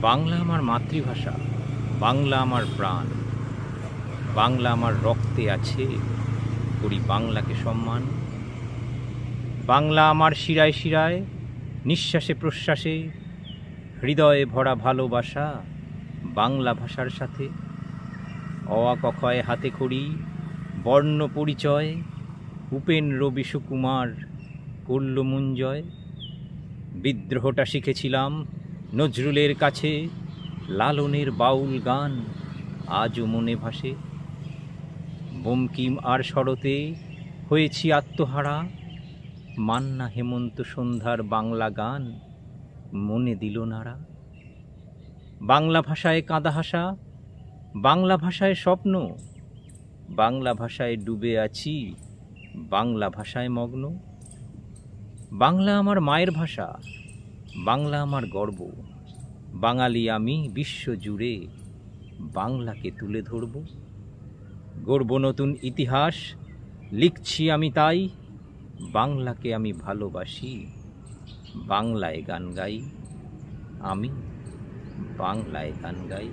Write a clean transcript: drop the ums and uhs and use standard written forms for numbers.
বাংলা আমার মাতৃভাষা, বাংলা আমার প্রাণ, বাংলা আমার রক্তে আছে, করি বাংলাকে সম্মান। বাংলা আমার শিরায় শিরায়, নিঃশ্বাসে প্রশ্বাসে, হৃদয়ে ভরা ভালোবাসা বাংলা ভাষার সাথে। অ আ ক খ এ হাতে খড়ি, বর্ণ পরিচয়, উপেন রবি সুকুমার করল মুঞ্জয়। বিদ্রোহটা শিখেছিলাম নজরুলের কাছে, লালনের বাউল গান আজও মনে ভাসে। বঙ্কিম আর শরতে হয়েছি আত্মহারা, মান্না হেমন্ত সন্ধ্যার বাংলা গান মনে দিল নাড়া। বাংলা ভাষায় কাঁদা হাসা, বাংলা ভাষায় স্বপ্ন, বাংলা ভাষায় ডুবে আছি, বাংলা ভাষায় মগ্ন। বাংলা আমার মায়ের ভাষা, বাংলা আমার গর্ব, বাঙালি আমি বিশ্ব জুড়ে বাংলাকে তুলে ধরব। গড়ব নতুন ইতিহাস, লিখছি আমি তাই, বাংলাকে আমি ভালোবাসি, বাংলায় গান গাই, আমি বাংলায় গান গাই।